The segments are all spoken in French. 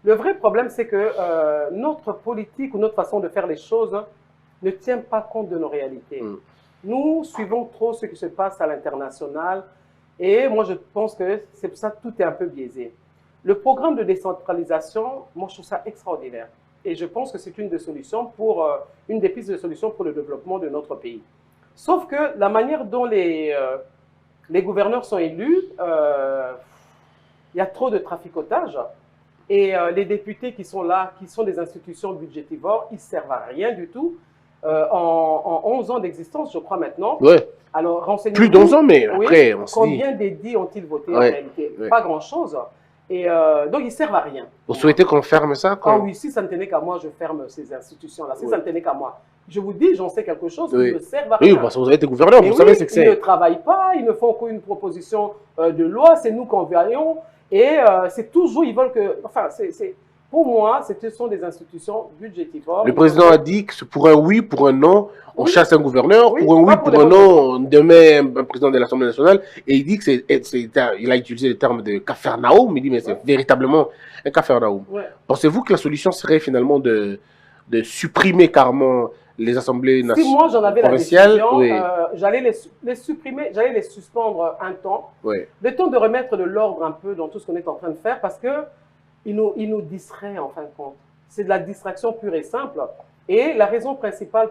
Le vrai problème, c'est que notre politique ou notre façon de faire les choses ne tient pas compte de nos réalités. Nous suivons trop ce qui se passe à l'international et moi, je pense que c'est pour ça que tout est un peu biaisé. Le programme de décentralisation, moi, je trouve ça extraordinaire. Et je pense que c'est une des solutions une des pistes de solution pour le développement de notre pays. Sauf que la manière dont les gouverneurs sont élus, il y a trop de traficotage. Et les députés qui sont là, qui sont des institutions budgétivores, ils ne servent à rien du tout. En 11 ans d'existence, je crois maintenant. Ouais. Alors, renseignez-vous. Plus d'11 ans, mais après, on se dit... Combien d'édits ont-ils voté en réalité? Pas grand-chose. Et donc, ils ne servent à rien. Vous souhaitez qu'on ferme ça Ah oui, si ça ne tenait qu'à moi, je ferme ces institutions-là. Si ça ne tenait qu'à moi. Je vous dis, j'en sais quelque chose, ils ne servent à rien. Oui, parce que vous avez été gouverneur, vous savez ce que c'est. Ils ne travaillent pas, ils ne font aucune proposition de loi, c'est nous qu'on voyons. Et c'est toujours, ils veulent que... Enfin, pour moi, ce sont des institutions budgétivores. Le président a dit que pour un oui, pour un non, on chasse un gouverneur. Pour un oui, pour un non, on demet un président de l'Assemblée nationale. Et il dit que il a utilisé le terme de Capharnaüm. Il dit, mais c'est véritablement un Capharnaüm. Pensez-vous que la solution serait finalement de supprimer carrément les assemblées nationales? Si moi j'en avais la décision, j'allais les supprimer, j'allais les suspendre un temps. Le temps de remettre de l'ordre un peu dans tout ce qu'on est en train de faire parce que il nous distrait en fin de compte. C'est de la distraction pure et simple. Et la raison principale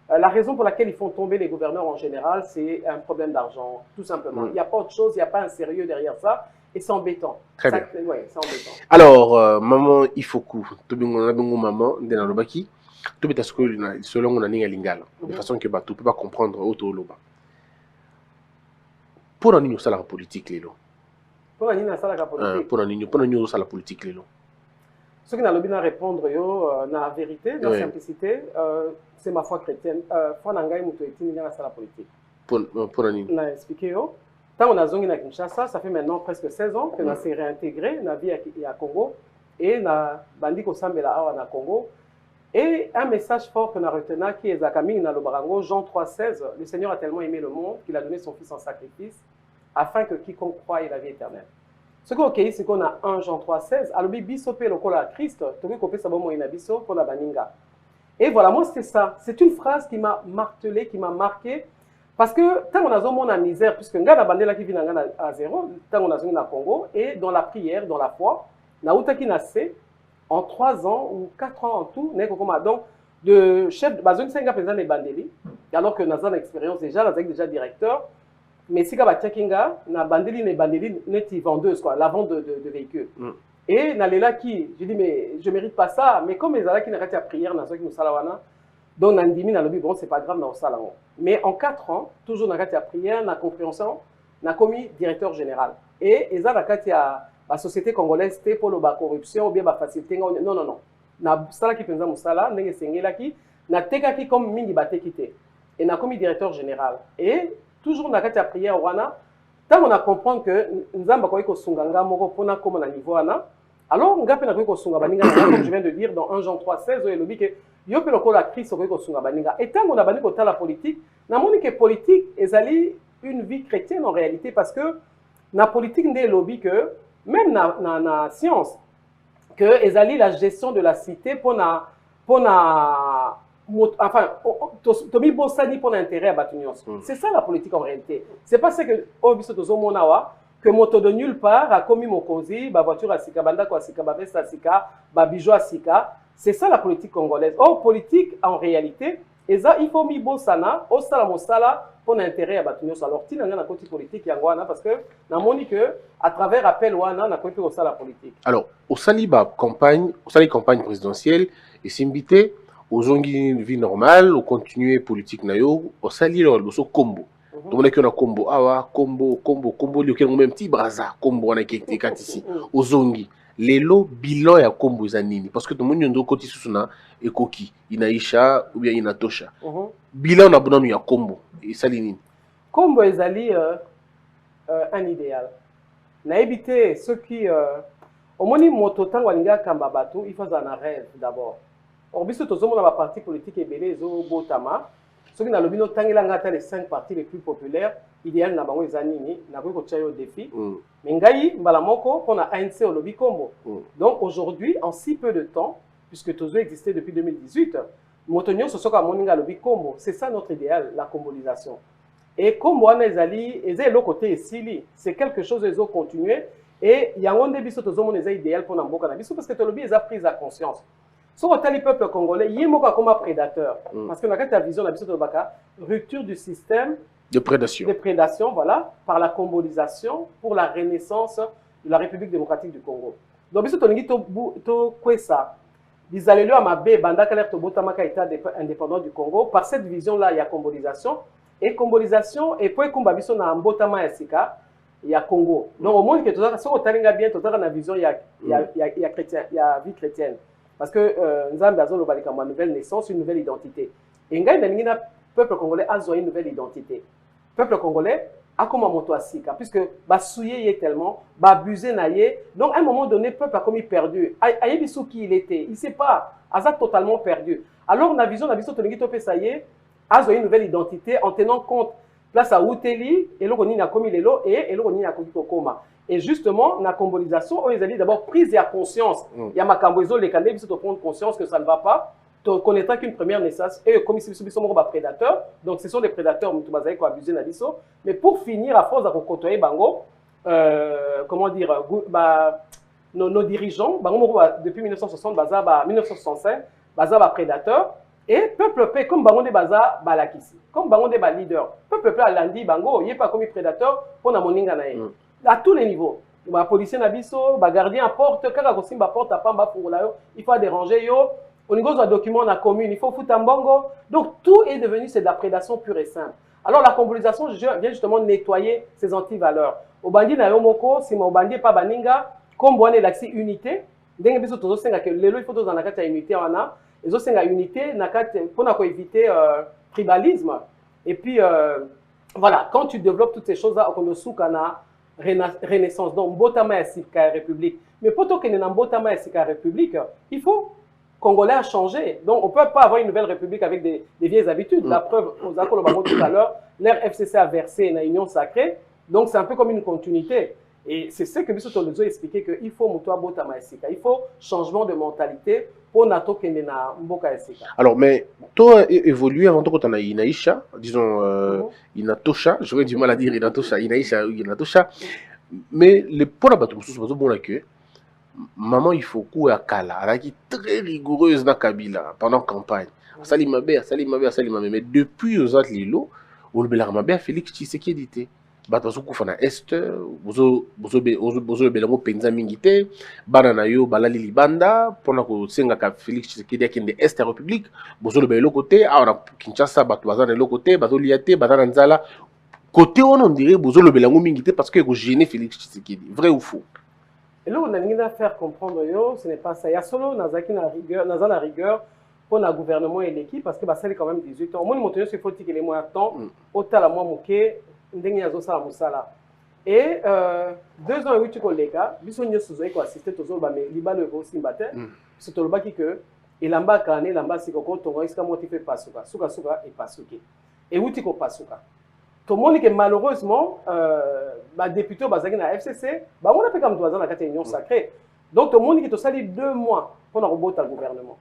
la raison pour laquelle ils font tomber les gouverneurs en général, c'est un problème d'argent, tout simplement. Il n'y a pas autre chose, il n'y a pas un sérieux derrière ça. Et c'est embêtant. Très bien. Ouais, c'est embêtant. Alors, maman Ifoku, maman, Ndenalobaki, tout est selon mon ani lingala, de façon que tu peux pas comprendre auto loba. Pour un niveau salaire politique, Lélo. Pour un niveau salaire politique. Pour un niveau salaire politique, Lélo. Ce que nous allons répondre, la vérité, la simplicité, c'est ma foi chrétienne. Foi n'angai mutueti ni la salaire politique. Pour un niveau. On a expliqué Tant on a zongi na Kinshasa, ça fait maintenant presque 16 ans que nous s'est réintégré dans la vie à Congo et na bandi ko sambela awa na Congo. Et un message fort que nous retenons qui est Zakami na Lobarango, Jean 3,16, le Seigneur a tellement aimé le monde qu'il a donné son Fils en sacrifice afin que quiconque croie ait la vie éternelle. Ce qu'on a, c'est qu'on a 1 Jean 3,16, alobi biso pe lokola Christ, toki kopé sabomo ina biso pour la baninga. Et voilà, moi c'est ça. C'est une phrase qui m'a martelé, qui m'a marqué. Parce que tant on a zoné la misère, puisque nga na bandela qui vient à zéro, tant on a zoné na Congo, et dans la prière, dans la foi, na utaki na se, en 3 ans ou 4 ans en tout, donc de chef, bazone senga président des bandeli, alors que nous avons l'expérience déjà, nous avons déjà directeur, mais si kaba tchakinga, na bandeli neti vendeuse quoi, la vente de véhicules. Et na lela qui, je dis mais je mérite pas ça, mais comme les ala qui n'arrêtent à prière, na qui nous salawana. Donc, Nandimi, bon, c'est pas grave, dans le salon. Mais en 4 ans, toujours dans la prière, dans la compréhension, on a commis directeur général. Et ils ont la société congolaise pour la corruption ou bien la facilité. Non, non, non. Na sala qui pensa musala, n'enge sengela qui, na teka qui comme mingi bate quitté. Et na commis directeur général. Et toujours dans la prière, tant on a compris que nous avons ko sunganga moko pona comme na niveau ana. Alors, on a ko sunga baninga comme je viens de dire dans 1 Jean 3,16, il dit que yo pe lokola Christ ko sunga baninga. Et tant on a bani ko la politique, na moni que politique ezali une vie chrétienne en réalité parce que na politique ndé lobby que même na science que ezali la gestion de la cité pour enfin tomi bosani pour l'intérêt à batunions. C'est ça la politique en réalité. C'est pas ça que obiso tozo monawa que moto de nulle part a commis mokonzi, ba voiture à sika, banda kwa sika, ba veste à sika, ba bijou à sika. C'est ça la politique congolaise. Or, politique, en réalité, il faut mi bosana, au sala mosala, pour l'intérêt à batunios. Alors, tu n'as pas côté politique parce que, na moni que, à travers appel wana, na côté au sala politique. Alors, au saliba campagne présidentielle, et s'inviter aux ongi vie normale, au continuer politique nayo, au sali le combo. Donc, on a un combo, awa, combo, il y a même petit braza, combo, on a quelqu'un ici, aux ongi. Lelo bilan ya combo zanini, parce que tout le monde y a côté susuna et koki, inaisha ou bien inatosha. Bilan na bonanu ya combo, et salinini. Combo ezali un idéal. Na éviter ceux qui, au moni moto tango alinga kamba batu, il faut un rêve d'abord. Or biso tozo mona ba parti politique ebele zo botama. Ce qui n'a le bino tangela les 5 partis les plus populaires, idéal na bango ezanini, na ko tcha yo défi. Mais ngai mbala moko on a ANC au lobby combo. Donc aujourd'hui, en si peu de temps, puisque Tozo existait depuis 2018, Motonio se soka moninga lobby combo. C'est ça notre idéal, la combolisation. Et comme on ezali, ezali le côté sili, c'est quelque chose qu'ils ont continué. Et il y a un des biso Tozo mon idéal pour n'amboka na biso parce que le lobby a pris à conscience. Sur le peuple congolais, il y a comme un prédateur. Parce que dans la vision de la vision de Baka, rupture du système de prédation, voilà, par la combolisation pour la renaissance de la République démocratique du Congo. Donc, biso tolingi to kwesa, bizalelo amabe banda kaler to botamaka état indépendant du Congo. Par cette vision-là, il y a combolisation. Et combolisation, et pour kumba biso na mbotama ya sika, il y a Congo. Donc, au moins que tout ça, si on talinga bien, tout ça, dans la vision, il y a vie chrétienne. Parce que Nzambe Azolo Balika, une nouvelle naissance, une nouvelle identité. Et le peuple congolais a une nouvelle identité. Le peuple congolais a comme un moto à sika, puisque basouillé est tellement, abusé naïe. Donc à un moment donné, le peuple a commis perdu. Aïebissou qui il était, il ne sait pas, Aza totalement perdu. Alors la vision Tongi Topé Saye a une nouvelle identité en tenant compte place à Outeli, et l'Ogoni a commis les lots, et l'Ogoni a commis Tokoma. Et justement, la combolisation, on les a dit d'abord prise et à conscience. Il y a ma camboiso, les candidats, ils ont prendre conscience que ça ne va pas. Tu connaîtras qu'une première naissance. Et comme ils sont prédateurs, donc ce sont des prédateurs qui ont abusé de la. Mais pour finir, à force de côtoyer Bango, comment dire, nos dirigeants, Bango, depuis 1960, 1965, Baza prédateur. Et peuple paix, comme Bango de Baza, Balakisi, comme Bango de leader, peuple paix à Landi, Bango, il n'est pas comme prédateur pour la moninga naïe. À tous les niveaux. Les policiers nabiso, les gardiens à porte, quand on a porte à Pamba pour là, il faut déranger yo. Au niveau de document dans la commune, il faut foutre un bongo. Donc tout est devenu c'est de la prédation pure et simple. Alors la combolisation vient justement nettoyer ces antivaleurs. Au bandit na yo moko, si mon bandit pas baninga, comme on est l'accès unité, dengue biso tozo senga que lelo il faut dans la carte unité wana, les autres senga unité na carte pour éviter tribalisme. Et puis voilà, quand tu développes toutes ces choses là, on soukana renaissance. Donc, Mbotama Sika République. Mais plutôt que Mbotama Sika République, il faut Congolais a changé. Donc, on ne peut pas avoir une nouvelle république avec des vieilles habitudes. La preuve, aux accords tout à l'heure, l'ère FCC a versé une union sacrée. Donc, c'est un peu comme une continuité. Et c'est ce que Bissot nous a expliqué qu'il faut Moutoua Botama Sika. Il faut changement de mentalité pour Nato Kenena Mboka Sika. Alors, mais toi, évolué avant que tu en Inaïcha, disons Inatosha, j'aurais du mal à dire Inatosha, Inaïcha ou Inatosha. Mais le point là-bas, c'est bon que maman, il faut couper à Kala. Elle est très rigoureuse dans Kabila pendant la campagne. Salimabé. Mais depuis aux autres Lilo, on le Belarmabé, Félix Tshisekedi était. Batazo kufana est bozo belango penza mingite banana yo balali libanda pona ko senga ka Félix Tshisekedi akende est république bozo le belo côté a Kinshasa bato bazana le côté bazo liate bazana nzala côté on dirait bozo le belango mingite parce que ko gêner Félix Tshisekedi, vrai ou faux? Et là on a rien à faire comprendre yo, ce n'est pas ça. Il y a solo nazaki na rigueur pour le gouvernement et l'équipe parce que bah ça est quand même 18 ans. Moi mon tenir c'est faut que les mois temps autant la moi moké. Et 2 ans et 8 collègues, ils ont assisté aux autres, mais ils ont aussi battu. C'est le bas qui que et l'amba crâné, l'amba c'est qu'on tombe, il fait pas souka et pas souké. Et où tu peux pas souka. Tout le monde que malheureusement, député au Bazaki na FCC, on a fait comme 3 ans dans la union sacrée. Donc tout le monde qui te sali 2 mois pour un robot au gouvernement.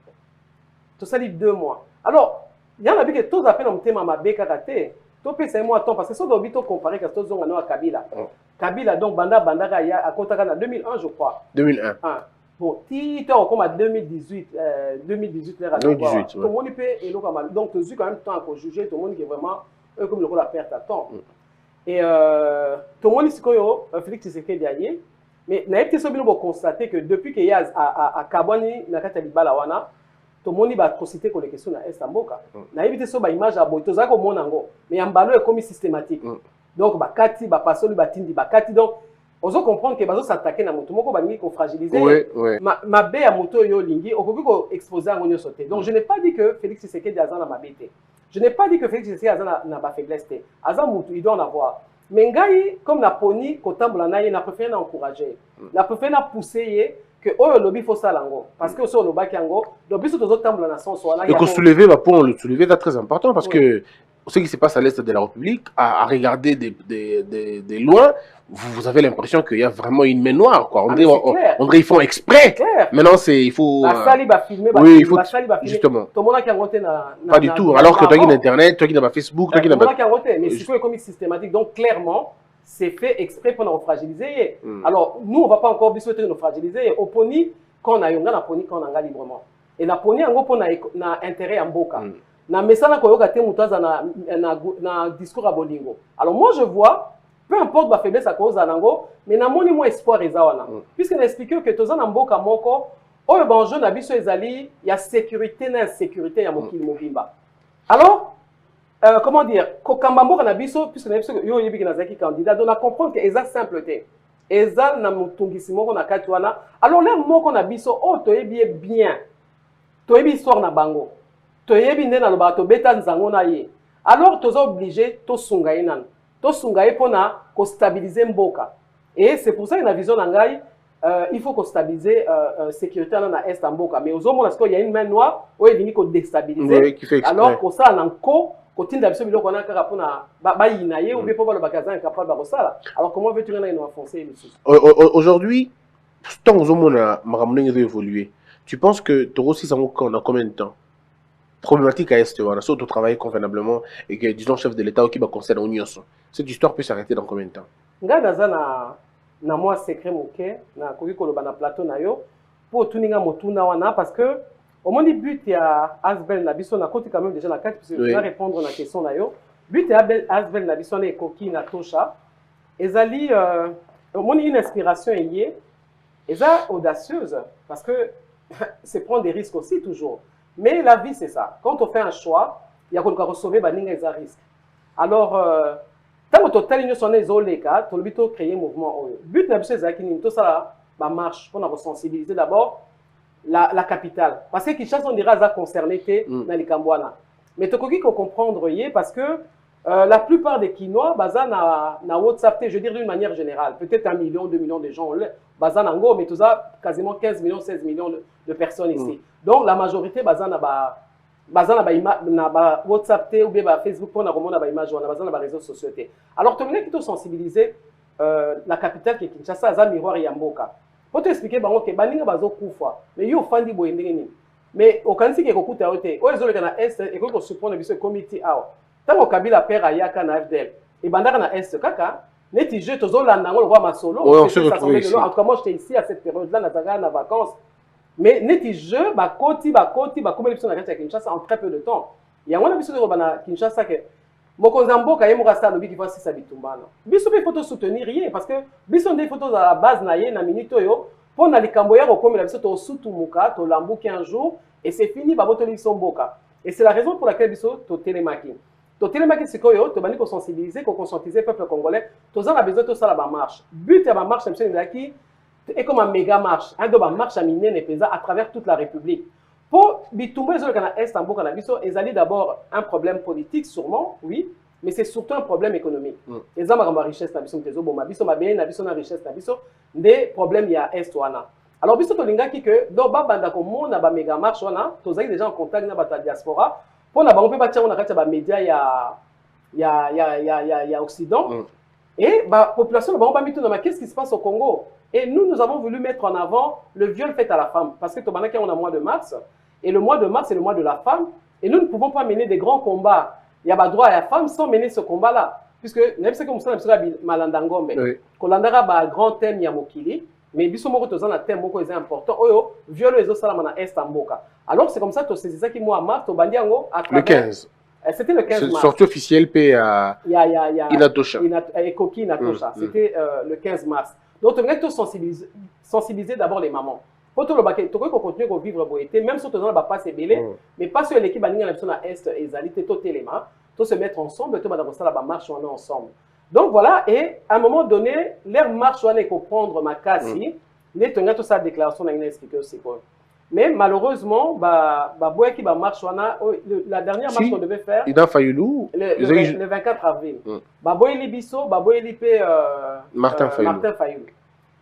Te sali 2 mois. Alors, il y en a qui tous appellent un thème à ma békaraté. C'est moi temps parce que ça doit être comparé à ce que à Kabila. Kabila donc banda à Kotaka en 2001 je crois. 2001. Bon, Tito comme à 2018 là. 2018. Tout le monde peut et donc tu as quand même temps à juger tout le monde qui est vraiment comme le la perte à temps. Et tout le monde ici que Félix Tshisekedi allié mais n'a été sobino pour constater que depuis qu'il y a à Kabani na Kataliba la wana tout le monde va citer que les questions na est amboka na éviter so ba image à boitoza ko monango mais ambalo est comme systématique donc ba kati ba pasoli ba tindi ba kati donc on doit comprendre que bazo s'attaquer na moto moko ba ngi ko fragiliser ma bé à moto yo lingi okoki ko exposer en nyo sauter donc je n'ai pas dit que Félix Tshisekedi azana ma bété je n'ai pas dit que Félix Tshisekedi azana na ba faiblesse té azan moto il doit en avoir mais ngai comme na poni ko tambola na ye na préféré na encourager na préféré na pousser que le lobby faut ça lango parce que aussi le lobby yango donc biso tous autres la nation soit là et qu'on soulever pour le soulever c'est très important parce que ce qui se passe à l'est de la République à regarder de loin vous avez l'impression qu'il y a vraiment une main noire quoi on dirait ils font exprès maintenant c'est il faut oui il faut justement tout le monde qui a voté pas du tout alors que toi qui as internet toi qui as Facebook toi qui as mais c'est quoi comme systématique donc clairement c'est fait exprès pour nous fragiliser. Alors, nous, on ne va pas encore nous fragiliser. Au poni, quand on a yonga, na poni, quand on a librement. Et na poni, on a intérêt en boka. Na mesana ko yoka te mutaza na discours à bolingo. Alors moi, je vois, peu importe ma faiblesse à cause d'anango, mais na moni moi espoir ezawana. Puisque on a expliqué que toza na mboka moko, oyo banjo na biso ezali, il y a sécurité na insécurité ya mokili mobimba. Alors, comment dire, Kokambambo Kanabiso, puisque nous avons candidat, donc on a compris que c'est simpleté. Eza na mutungisimo ko na katwana. Alors là moko na biso oh toyebi bien. Toyebi histoire na bango. Toyebi nde na lobato beta nzango na ye. Alors toza obligé to sungaye nan. To sungaye pona ko stabiliser mboka. Et c'est pour ça que na vision na ngai il faut qu'on stabilise sécurité dans l'est en mboka. Mais aux hommes il y a une main noire où il faut déstabiliser. Alors que ça en alors comment veux-tu nous enfoncer aujourd'hui, tant que on a évolué, tu penses que Toro si ça a combien de temps problématique à Est, on a surtout travaillé convenablement et que disons chef de l'État qui va concerne l'Union. Cette histoire peut s'arrêter dans combien de temps? Na moi secret moké na koki koloba na plateau na yo pour tuninga motuna wana parce que au moins, le but est à Asbel Nabiso, na côté quand même déjà la carte, parce que je vais répondre à la question là. But est à Asbel Nabiso, et Koki Natosha. Et Zali, au moins, une inspiration est liée. Et ça, audacieuse, parce que c'est prendre des risques aussi toujours. Mais la vie, c'est ça. Quand on fait un choix, il y a qu'on doit recevoir des risques. Alors, tant que total, nous sommes isolés, tu as créer un mouvement. But Nabiso, c'est qu'il tout ça marche pour nous sensibiliser d'abord. La capitale. Parce que Kinshasa, on dirait que concerné dans les Kambouana. Mais tu peux comprendre parce que la plupart des Kinois, na WhatsApp, je veux dire d'une manière générale, peut-être 1 million, 2 millions de gens, mais tout ça, quasiment 15 millions, 16 millions de personnes ici. Donc la majorité, na WhatsApp ou bien Facebook, on a image, on a na réseaux sociaux. Alors, tu as plutôt sensibiliser la capitale qui est Kinshasa, ça miroir Yamboka. Pour t'expliquer, que baninga bazo kufa, mais yo fandi boyendeni. Mais au kanisi ke kokuta ote, o ezolo kana est et ko supprendre biso committee aw. Tango Kabila père ayaka na FDL. Et bandaka na est kaka, neti je tozola nango le roi masolo, en tout cas moi j'étais ici à cette période là na vacances. Mais neti je ba koti comme biso na kati ya Kinshasa en très peu de temps. Ya ngona biso ko bana Kinshasa ke Mokonzambo ka yemoka sa lobi ki voici sa bitumbana. Biso pe photo soutenir rien parce que biso des photos à la base na ye na minute yo pour na likambo ya ko komela biso to sutumuka to lambuki un jour et c'est fini ba boto biso mboka. Et c'est la raison pour laquelle biso to télémaki. To télémaki c'est koyo to bani ko sensibiliser ko conscientiser peuple congolais to za na besoin to ça la ba marche. But ya ba marche monsieur Ndaki et comme un méga marche, un do ba marche à minene pesa à travers toute la République. Pour Bitumba, Est en Bokanabiso, ils allaient d'abord un problème politique, sûrement, oui, mais c'est surtout un problème économique. Ils ont ma richesse, Nabiso, bon, ma biso, ma bien, Nabiso, na richesse, Nabiso, des problèmes il y a Est wana. Alors, Biso Tolinga qui que, dans Banda comme on a ba méga marche wana, tous les déjà en contact avec la diaspora, pour na ba on peut pas tirer on a quatre ba médias il y a Occident et ba population ba on pas mis tout dans qu'est-ce qui se passe au Congo. Et nous avons voulu mettre en avant le viol fait à la femme parce que on a mois de mars. Et le mois de mars, c'est le mois de la femme. Et nous ne pouvons pas mener des grands combats. Il y a pas droit à la femme sans mener ce combat-là. Puisque, nous savons que nous avons Malandangombe. Kolandara a un grand thème, Yamokili. Mais biso moko tozana un thème moko important. Oyo, viol les autres salamana est en boka. Alors, c'est comme ça que c'est ça qui moi mars, Tobandiango à travers. Le 15. C'était le 15 mars. Sortie officielle, P à Inatosha. Koki Inatosha. C'était le 15 mars. Donc, on a sensibiliser d'abord les mamans. Pour tout le baquet, tu peux continuer à vivre boété, même si tu n'as pas assez belé, mais pas sur l'équipe à l'Est et Zalité, tout élément, tout se mettre ensemble, tout la marche on est ensemble. Donc voilà, et à un moment donné, leur marche on est comprendre ma casse, n'est tout ça déclaration dans une expliqué aussi quoi. Mais malheureusement, qui marche on a la dernière marche qu'on devait faire. Il a fallu le 24 avril. Libiso, Martin Fayulu.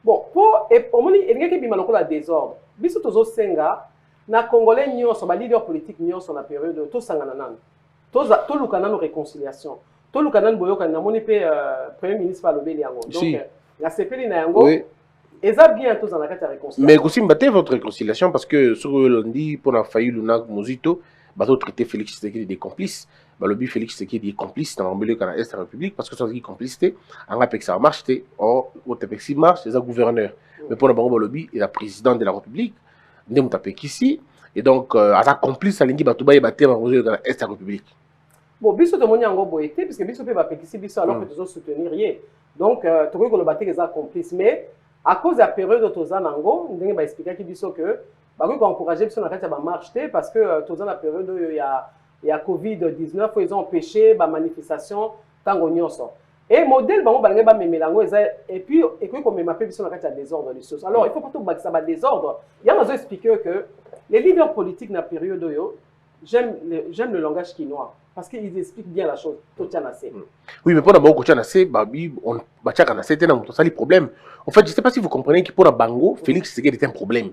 Bon, pour au moins il y a qui maloko la désordre. Biso tozo senga na congolais nyonso ba leader politique nyonso na période to sangana nan. To lukana no réconciliation. To lukana boyoka na moni pe premier ministre balobeli yango. Donc la CPI na yango. Eza bien tous en la réconciliation. Mais aussi mbaté votre réconciliation parce que sur le lundi pour la failli Luna Mozito, bateau traité Félix Tshisekedi des complices. Bah, le but Félix Tshisekedi est complice dans l'embellie dans l'Est de la République parce que sans complicité, en APEC ça marche, or au TPC marche, c'est un gouverneur. Mais pour le Bango lobby, il est président de la République, il est ici, et donc à sa complice, à l'Ingi Batouba et Baté dans l'Est de la République. Bon, biso de moni yango boité, puisque biso peut bapekisi biso alors que tu dois soutenir rien. Donc, tu vois que le Baté est complice, mais à cause de la période de Tozanango, on va expliquer biso que bah oui, encourager biso na kati ba marche parce que Tozan la période il y a Covid-19, ils ont empêché la manifestation tango nyonso. Et modèle bango balenge ba memelango et puis comme m'a fait biso na kati ya désordre les choses. Alors, il faut pas tout bâtir ça désordre. Il y a besoin expliquer que les leaders politiques na période yo j'aime le langage quinois parce qu'ils expliquent bien la chose. Oui, mais pour d'abord, on a problème. En fait, je ne sais pas si vous comprenez que pour la Bango, Félix Tshisekedi est un problème.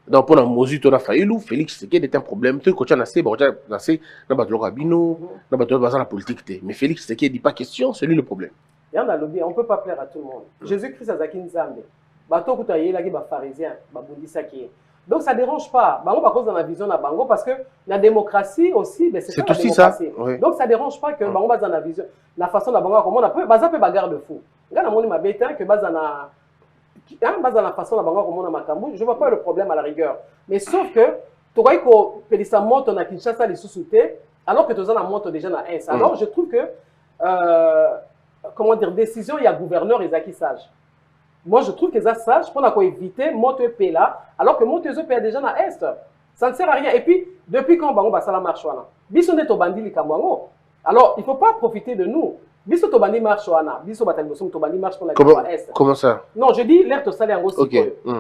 Donc, pour la Mozito, Félix Tshisekedi est un problème. Tout le la politique. Mais Félix Tshisekedi dit pas question, c'est lui le problème. On ne peut pas plaire à tout le monde. Jésus-Christ a Zaki Nzambe. Bato Koutaye, il y a des pharisiens, donc ça ne dérange pas. Bango par cause de la vision de Bango parce que la démocratie aussi, c'est aussi ça. Oui. Donc ça ne dérange pas que Bango base dans la vision, la façon de Bango comment on a base peu bagarre de fou. Regarde mon ma bête que base dans la façon de Bango comment on a makambu, je vois pas le problème à la rigueur. Mais sauf que tu vois que Pélissa monte na Kinshasa les sous-soutés alors que tu as la monte déjà na S. Alors je trouve que comment dire décision il y a gouverneur et Zaki Sage. Moi, je trouve que ça sage pour éviter monte EP là, alors que monte EP est déjà dans l'Est. Ça ne sert à rien. Et puis, depuis quand Bango Basala marche là, Biso ne tobandi li Kambango. Alors, il ne faut pas profiter de nous. Biso tobandi marche là, Biso batali bosom tobandi marche pour la Est. Comment ça? Non, je dis l'air to sali en gros. OK.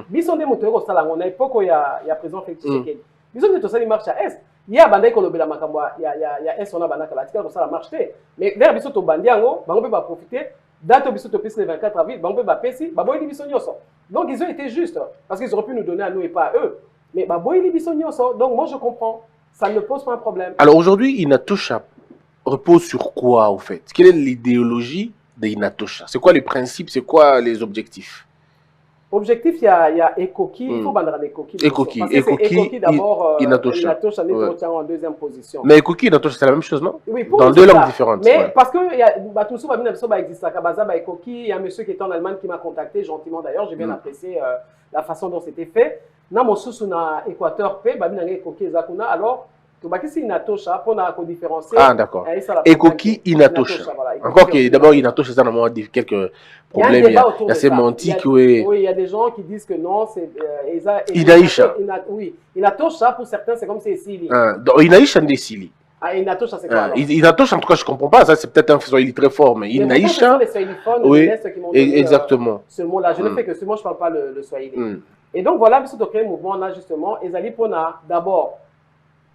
Biso ne moto ko sala ngona époque il y a président Félix Tshisekedi. Biso ne to sali marche à Est. Il y a bandai ko lobela makambo il y a Est on a banaka la tika ko sala marche. Mais l'air biso tobandi ngo, Bango peut pas profiter. Date biso topis le 24 avril, Bango Bapesi, Baboy Libiso Nyoso. Donc ils ont été justes parce qu'ils auraient pu nous donner à nous et pas à eux. Mais Baboy Libiso Nyoso, donc moi je comprends, ça ne pose pas un problème. Alors aujourd'hui, Inatosha repose sur quoi au fait? Quelle est l'idéologie d'Inatosha? C'est quoi les principes? C'est quoi les objectifs? Objectif, il y a Ekoki, il faut banderer Ekoki. Ekoki d'abord, Inatosha n'est en deuxième position. Mais Ekoki et Inatosha, c'est la même chose, non? Oui, dans deux langues différentes. Mais parce que tout ça existe à Kabaza, Ekoki, il y a un monsieur qui est en Allemagne qui m'a contacté gentiment d'ailleurs, j'ai bien apprécié la façon dont c'était fait. Dans mon sous na Équateur, Ekoki et Zakuna, alors, tout baki c'est Inatosha pour nous différencier. Ah d'accord. Ekoki Inatosha. Encore que d'abord Inatosha ça a quelques problèmes. Il y a sémantique oui. Oui, il y a des gens qui disent que non, c'est Inaisha. Oui, Inatosha pour certains c'est comme c'est Sili. Donc Inaisha c'est Sili. Ah, Inatosha c'est quoi? Inatosha en tout cas je comprends pas, ça c'est peut-être un Swahili très fort mais Inaisha. Oui. Exactement. Ce mot-là, je ne fais que ce mot, je parle pas le Swahili. Et donc voilà, bisous de créer un mouvement là justement, et Zali pour d'abord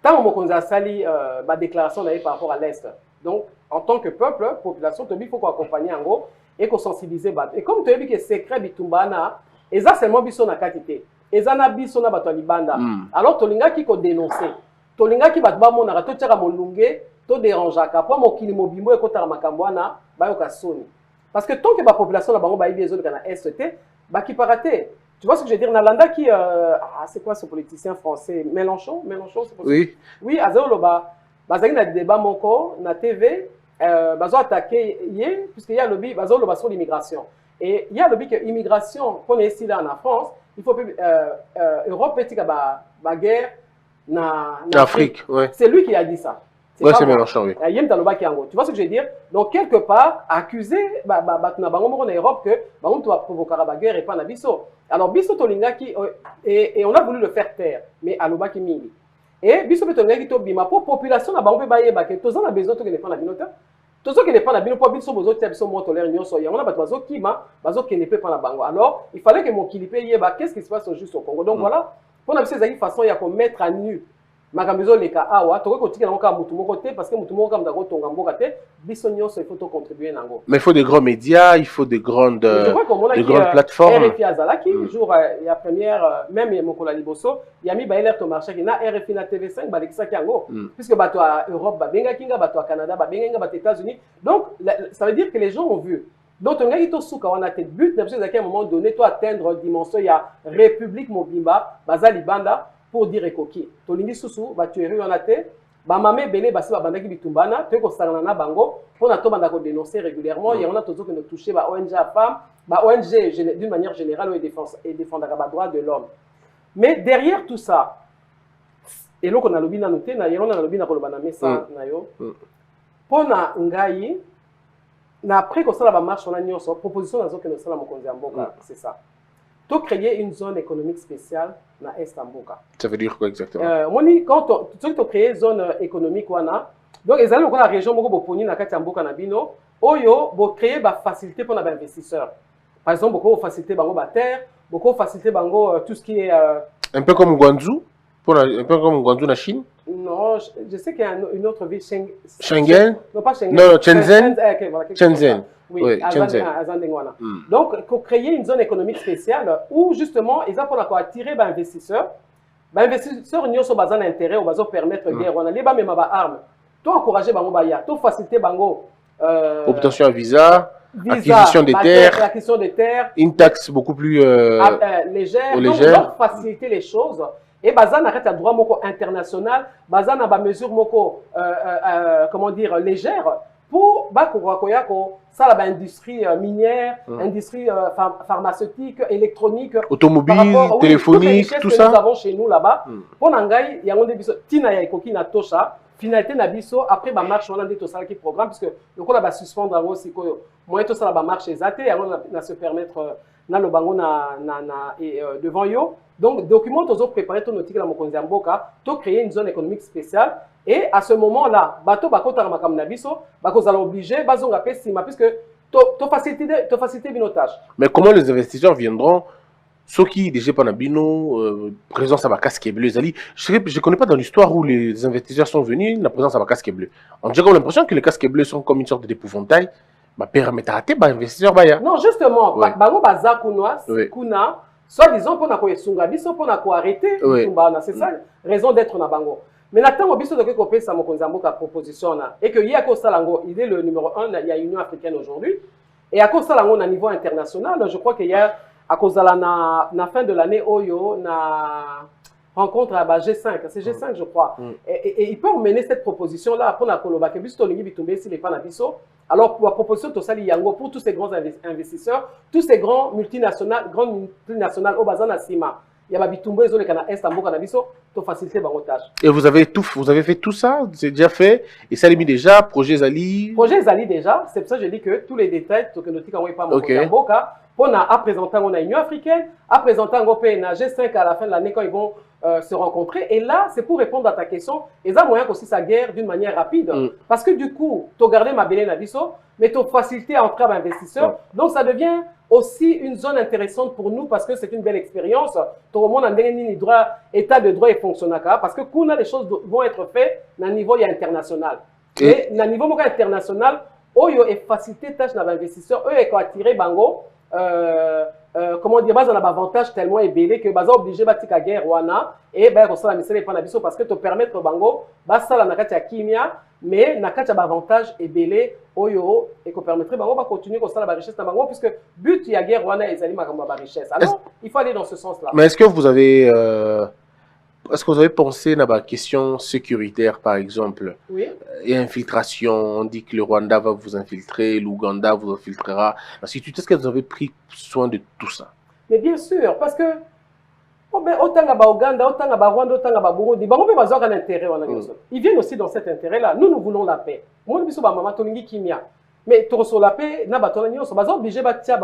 tant qu'on a sali ma déclaration par rapport à l'Est. Donc, en tant que peuple, population, il faut qu'on accompagne en gros et qu'on sensibilise. Et comme tu as dit que c'est secret bitumbana, et ça seulement biso na quantité. Et ça na biso na bato libanda. Alors tolinga qui ko dénoncer. Tolinga qui batba mon na to tchaka molunge, to dérangeaka pour mo kilimo bimbo e ko tara makambwana, ba yo ka soni. Parce que tant que la population na bango ba ibi ezolo kana ST, ba ki paraté. Tu vois ce que je veux dire? Nalanda qui, c'est quoi ce politicien français? Mélenchon, c'est possible? Oui. Oui, à Zéoloba, il y a des débats moko, na TV, bazo attaqué hier, puisqu'il y a le lobby, Zéoloba sur l'immigration. Et il y a le lobby que l'immigration, qu'on est ici là en France, il faut que Europe ait une guerre en Afrique. Ouais. C'est lui qui a dit ça. Ouais, c'est Mélenchon, oui. Tu vois ce que je veux dire? Donc, quelque part, accuser en Europe que on doit provoquer la guerre et pas la biso. Alors, biso tolinga qui et on a voulu le faire taire, mais à l'oba qui mingi. Et biso tolinga qui tobima pour population na bango ba yeba que tous on a besoin de pas la binota. Tous ceux qui ne pas la bino pour biso bozo tia biso moto l'air nyonso ya on a bazo kima bazo qui ne peut pas la bango. Alors, il fallait que mon kilipe yeba qu'est-ce qui se passe au juste au Congo. Donc voilà, pour la biso façon il y a qu'on mettre à nu makambizo leka awa to ko tika nango mutu moko te parce que mutu moko comme d'accord tonga mboka te biso nyonso il faut to contribuer nango. Mais il faut des grands médias, il faut des grandes plateformes. RFI azalaki jour ya première même moko la liboso ya mi ba alerte au marché na RFI na TV5 ba lekisa yango puisque bato à Europe ba benga kinga bato à Canada ba benga bato États-Unis. Donc ça veut dire que les gens ont vu. Donc on a dit tout souka on a tête but n'a besoin qu'à un moment donné toi atteindre dimension ya République Mobimba bazali banda pour dire ekoki to lingi susu ba tuerie on a té ba mamé belé basi ba bandaki bitumbana te ko sangana na bango pour na to banda ko dénoncer régulièrement et on a toujours que nous toucher ba ONG à femmes ba ONG d'une manière générale et défendre les droits de l'homme. Mais derrière tout ça et là qu'on a lobby na noté na yona na lobby na ko lobana mesa na yo pona ngai na après que ça la marche on a nyonso proposition na zo que nous sala mokonzi mboka c'est ça. To créer une zone économique spéciale na Estamboka. Ça veut dire quoi exactement? Quand tu créer une zone économique wana, donc ils allaient la région moko boponi na kati mboka na bino, oyo bo créer ba facilité pour les investisseurs. Par exemple, beaucoup faciliter bango ba terre, beaucoup faciliter bango tout ce qui est un peu comme Guangzhou, un peu comme Guangzhou na Chine. Non, je sais qu'il y a une autre ville Schengen. Non pas Schengen. Non, Shenzhen. Shenzhen. Oui, Shenzhen. Donc, créer une zone économique spéciale où justement, ils ont pour attirer les investisseurs. Les investisseurs n'ont pas besoin d'intérêt, ou besoin permettre de guerre. On a les même armes. Toi, encourager bango baya, toi faciliter bango. Obtention à visa, acquisition des terres, une taxe beaucoup plus légère. Donc, faciliter les choses. Et bazan arrête à droit moko international, bazan a ba mesure moko comment dire légère pour ba koyako ça la industrie minière, industrie pharmaceutique, électronique, automobile, téléphonique, tout ça. Nous avons chez nous là-bas. Pour nangai ya ngonde biso tina ya ikoki na tosha finalité na biso après ba marche on a dit to ça qui programme parce que le ko la ba suspendre aussi ko moyen to ça la ba marche ezate ya on a se permettre na lo bango na devant yo. Donc, document aux autres préparé ton outil la mokonzi mboka, to créer une zone économique spéciale et à ce moment-là, bateau bakota makam na biso, bako zala obligé bazonga pesima puisque to faciliter binotage. Mais comment les investisseurs viendront ceux qui déjà pas bino présence à ma casque bleue Zali, je connais pas dans l'histoire où les investisseurs sont venus la présence à ma casque bleue. On dirait l'impression que les casques bleus sont comme une sorte d'épouvantail. Bah permettre à rater bah investisseur bah ya. Non, justement, bango baza kuna soit disons pour na ko esunga biso pour na ko arrêter c'est ça raison d'être na bango. Mais nattango biso de ko pesa mokonzi mboka proposition na et que yako salango il est le numéro 1 il y a Union africaine aujourd'hui et à cause salango na niveau international je crois qu'il y a à cause na fin de l'année oyo na rencontre à G5 c'est G5 je crois et il peut emmener cette proposition là pour na koloba ke biso to lingi bitumbe si les pas na biso. Alors, pour la proposition de Tosali Yango, pour tous ces grands investisseurs, tous ces grandes multinationales au Bazan Asima, il y a Bitumbo et Zone Kana Est, Ambo Kanabiso, pour faciliter le montage. Et vous avez fait tout ça, c'est déjà fait, et ça mis déjà, projet Zali. Projet Zali déjà, c'est pour ça que je dis que tous les détails, que nous n'avons pas mon Mboka, on a présenté en Union africaine, à présenter en G5 à la fin de l'année quand ils vont se rencontrer. Et là, c'est pour répondre à ta question. Et ça, moyen aussi sa guerre d'une manière rapide. Parce que du coup, tu as gardé ma belle Nabiso, mais tu as facilité à entrer à investisseurs. Donc, ça devient aussi une zone intéressante pour nous parce que c'est une belle expérience. Tout le monde a un droit, état de droit et fonctionnel. Parce que quand les choses vont être faites à un niveau international. Et à un niveau international, eux, ils facilité tâche d'investisseurs. Eux, ils ont attiré Bango. Comment dire, bas on a un avantage tellement ébélé que bas obligé bâtir la guerre wana et bah comme ça la mission n'est pas la biso parce que te permettre bango bas ça la nakati ya kimia mais nakati ya avantage ébélé oyo et que permettrait bango ba continuer comme ça la richesse na bango puisque but ya guerre wana ezali makambo ba richesse alors il faut aller dans ce sens là. Mais est-ce que vous avez pensé à la question sécuritaire, par exemple? Oui. Et infiltration, on dit que le Rwanda va vous infiltrer, l'Ouganda vous infiltrera. Est-ce que vous avez pris soin de tout ça? Mais bien sûr, parce que autant à Ouganda, autant à Rwanda, autant à Burundi, un intérêt. Ils viennent aussi dans cet intérêt-là. Nous voulons la paix. Moi, je suis maman Tolingi Kimia. Mais tu reçois la paix, nous sommes obligés de bâtir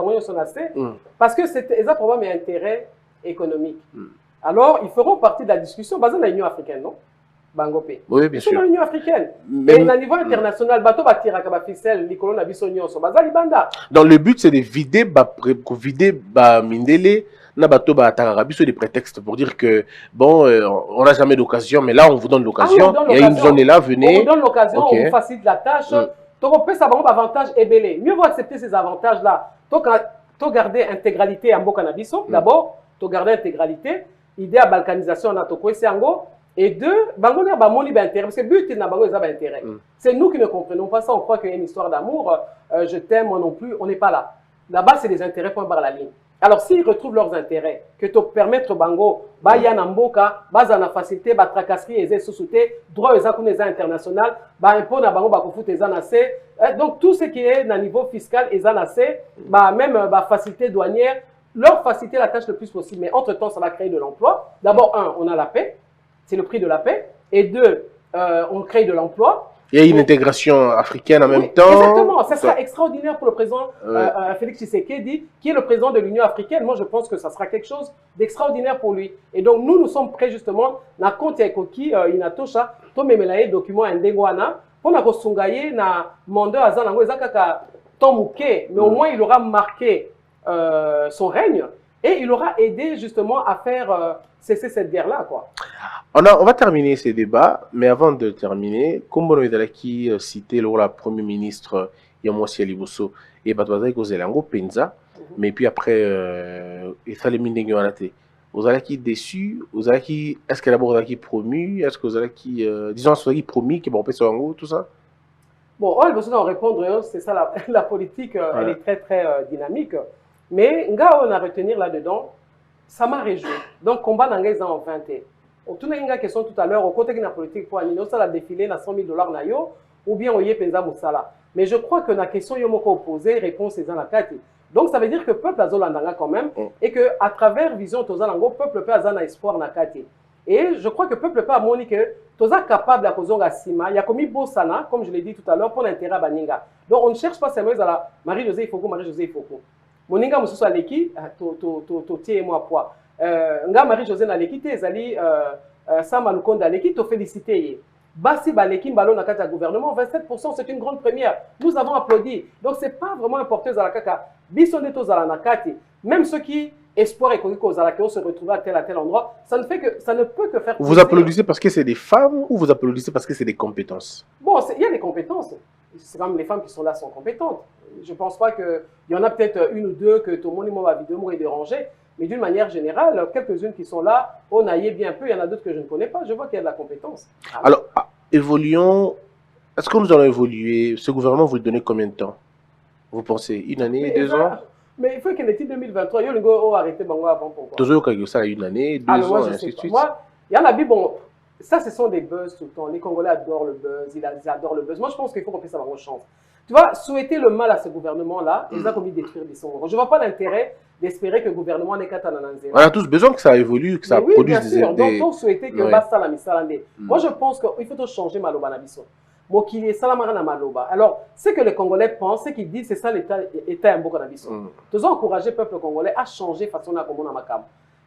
parce que c'est probablement un intérêt économique. Alors, ils feront partie de la discussion basée sur l'Union africaine, non? Bangopé. Oui, bien sûr. Sur l'Union africaine. Mais au niveau international, bateau bâtir à ficelle, les colons sont basés Libanda. Donc, le but, c'est de vider Mindele, Nabato Batarabiso des prétextes pour dire que bon, on n'a jamais d'occasion, mais là on vous donne l'occasion. Il y a une zone là, venez. On vous donne l'occasion, on vous facilite la tâche. Donc on peut savoir avantage et belé. Mieux vaut accepter ces avantages-là. Donc garder intégralité en Bokanabiso. D'abord, garder intégralité. Idée à balkanisation en Atoko et Ango. Et deux, bango n'a pas mon intérêt parce que le but n'a pas d'intérêt. C'est nous qui ne comprenons pas ça. On croit qu'il y a une histoire d'amour. Je t'aime, moi non plus. On n'est pas là. Là-bas, c'est des intérêts point par la ligne. Alors, s'ils retrouvent leurs intérêts, que te permettre bango, ba yana mboka, ba zana facilité, ba tracasserie, et sous-souté, droit aux accords international, ba impôt na bango, ba koufou tes anacé. Donc, tout ce qui est na niveau fiscal, et anacé, ba même ba facilité douanière, leur faciliter la tâche le plus possible. Mais entre-temps, ça va créer de l'emploi. D'abord, un, on a la paix. C'est le prix de la paix. Et deux, on crée de l'emploi. Il y a une intégration africaine en même temps. Exactement. Ça sera extraordinaire pour le président Félix Tshisekedi, qui est le président de l'Union africaine. Moi, je pense que ça sera quelque chose d'extraordinaire pour lui. Et donc, nous sommes prêts justement, na compte Ekoki, Inatosha, Tomemelaye, document Ndengwana, pour na kosungaye, na mandeur Azanango, Ezakaka, Tomouke, mais au moins, il aura marqué son règne et il aura aidé justement à faire cesser cette guerre-là, quoi. On va terminer ces débats, mais avant de terminer, Kombono Edalaki cité le Premier ministre Yamosi Aliboso et Batouazai Kozelango Penza, mais puis après, il fallait miner Yoanate. Vous allez qui déçu, est-ce que d'abord vous allez promu, est-ce que vous allez qui, disons, vous allez promis qui vont passer en tout ça? Bon, on va en répondre, c'est ça la politique, elle est très très dynamique. Mais nga on a retenir là-dedans, ça m'a réjoui. Donc combat n'engage en 20. On tourne une question tout à l'heure au côté de la politique pour annuler ça la défilé na $100,000 na yo ou bien on y penza musala. Mais je crois que la question yomoko opposée réponse est dans la carte. Donc ça veut dire que peuple azolandanga quand même et que à travers vision tozalango peuple peut azana espoir na carte. Et je crois que peuple peut amoni que toza capable à kozonga sima ya komi bosana comme je l'ai dit tout à l'heure pour l'intérêt baninga. Donc on ne cherche pas seulement à la Marie-Josée Ifoko. Moninga mususu aleki to tie moi poids. Nga Marie-Josée Naleki te ezali Sama Lukonda aleki to féliciter ye. Basi baleki mbalo na kata gouvernement 27% c'est une grande première. Nous avons applaudi. Donc c'est pas vraiment important za la kaka biso neto za la nakati. Même ceux qui espoir et qu'on se retrouver à tel endroit, ça ne peut que faire. Vous applaudissez parce que c'est des femmes ou vous applaudissez parce que c'est des compétences? Bon, il y a des compétences. C'est quand même les femmes qui sont là sont compétentes. Je ne pense pas qu'il y en a peut-être une ou deux que tout le monde va vidéo est dérangé, mais d'une manière générale, quelques-unes qui sont là, on aille bien peu, il y en a d'autres que je ne connais pas, je vois qu'il y a de la compétence. Alors, évoluons. Est-ce que nous allons évoluer? Ce gouvernement, vous le donnez combien de temps? Vous pensez une année, 2 ans? Mais il faut qu'il y ait 2023, il y a arrêté Bango avant pourquoi? Toujours qu'il y a ça une année, 2 ans, et ainsi de suite. Moi, il y en a bon. Ça, ce sont des buzz tout le temps. Les Congolais adorent le buzz, ils adorent le buzz. Moi, je pense qu'il faut qu'on puisse avoir une chance. Tu vois, souhaiter le mal à ce gouvernement-là, ils ont commis détruire des sons. Je ne vois pas l'intérêt d'espérer que le gouvernement n'est qu'à Tanananzé. On a tous besoin que ça évolue, que ça produise des... Oui, bien sûr. Donc, souhaiter que basta la misalande. Moi, je pense qu'il faut changer Maloba Nabiso. Mokili Salamara Maloba. Alors, ce que les Congolais pensent, ce qu'ils disent, c'est ça l'État Mboka Nabiso. Nous avons encouragé le peuple congolais à changer façon à Komona Makam.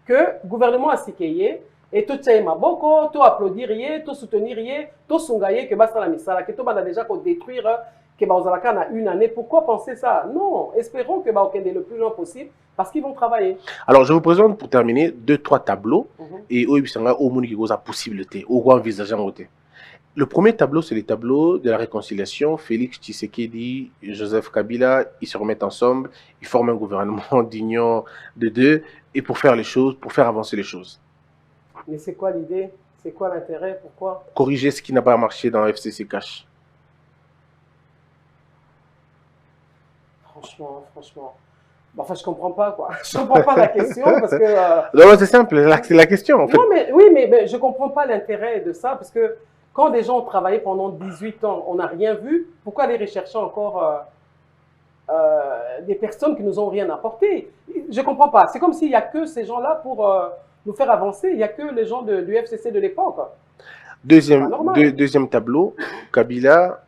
Que le gouvernement a sikeye, et tout ça maboko, tout applaudir, tout soutenir, tout sungaye, que basta la misala, que tout va déjà détruire, que Baozalaka a une année. Pourquoi penser ça? Non, espérons que Baokende le plus loin possible, parce qu'ils vont travailler. Alors, je vous présente pour terminer 2-3 tableaux, et au Ibisanga, au monde qui a possibilité, au grand visage en côté. Le premier tableau, c'est le tableau de la réconciliation. Félix Tshisekedi, Joseph Kabila, ils se remettent ensemble, ils forment un gouvernement d'union de deux, et pour faire les choses, pour faire avancer les choses. Mais c'est quoi l'idée? C'est quoi l'intérêt? Pourquoi? Corriger ce qui n'a pas marché dans FCC Cash. Franchement. Bon, enfin, je comprends pas, quoi. Je comprends pas la question parce que... Non, c'est simple, c'est la question, en fait. Non, mais oui, mais je comprends pas l'intérêt de ça parce que quand des gens ont travaillé pendant 18 ans, on n'a rien vu, pourquoi aller rechercher encore des personnes qui nous ont rien apporté? Je comprends pas. C'est comme s'il y a que ces gens-là pour... nous faire avancer, il n'y a que les gens du FCC de l'époque. Deuxième tableau, Kabila,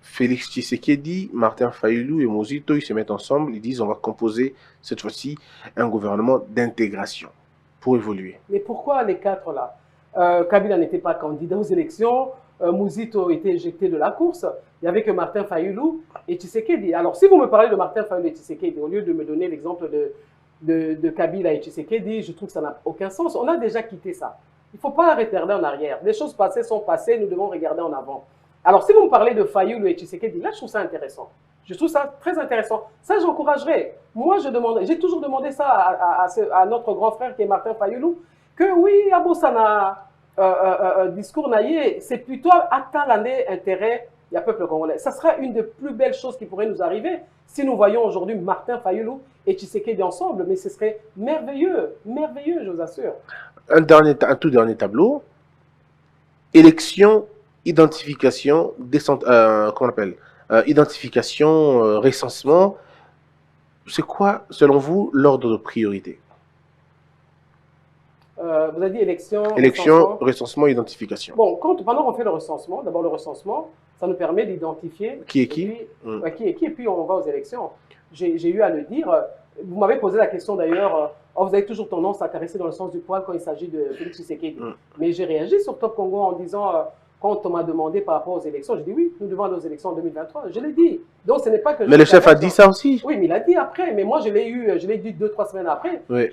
Félix Tshisekedi, Martin Fayulu et Mozito, ils se mettent ensemble, ils disent on va composer cette fois-ci un gouvernement d'intégration pour évoluer. Mais pourquoi les quatre là? Kabila n'était pas candidat aux élections, Mozito était éjecté de la course, il n'y avait que Martin Fayulu et Tshisekedi. Alors si vous me parlez de Martin Fayulu et Tshisekedi, au lieu de me donner l'exemple de Kabila et Tshisekedi, je trouve que ça n'a aucun sens. On a déjà quitté ça. Il ne faut pas regarder en arrière. Les choses passées sont passées, nous devons regarder en avant. Alors, si vous me parlez de Fayoulou et Tshisekedi, là, je trouve ça intéressant. Je trouve ça très intéressant. Ça, j'encouragerais. Moi, j'ai toujours demandé ça à notre grand frère qui est Martin Fayoulou, que oui, Abosana, discours naïe, c'est plutôt attalandé intérêt du peuple congolais. Ça sera une des plus belles choses qui pourrait nous arriver si nous voyons aujourd'hui Martin Fayoulou et Tshisekedi ensemble, mais ce serait merveilleux, merveilleux, je vous assure. Un tout dernier tableau. Élection, identification, comment on appelle identification, recensement. C'est quoi, selon vous, l'ordre de priorité? Vous avez dit élection, recensement, identification. Bon, pendant qu'on fait le recensement, d'abord le recensement, ça nous permet d'identifier qui est qui, et puis on va aux élections. J'ai eu à le dire. Vous m'avez posé la question d'ailleurs, vous avez toujours tendance à caresser dans le sens du poil quand il s'agit de Félix Tshisekedi. Mais j'ai réagi sur Top Congo en disant, quand on m'a demandé par rapport aux élections, j'ai dit oui, nous devons aller aux élections en 2023. Je l'ai dit. Donc ce n'est pas que. Mais le chef a dit ça aussi. Oui, mais il a dit après. Mais moi, je l'ai dit 2-3 semaines après. Oui.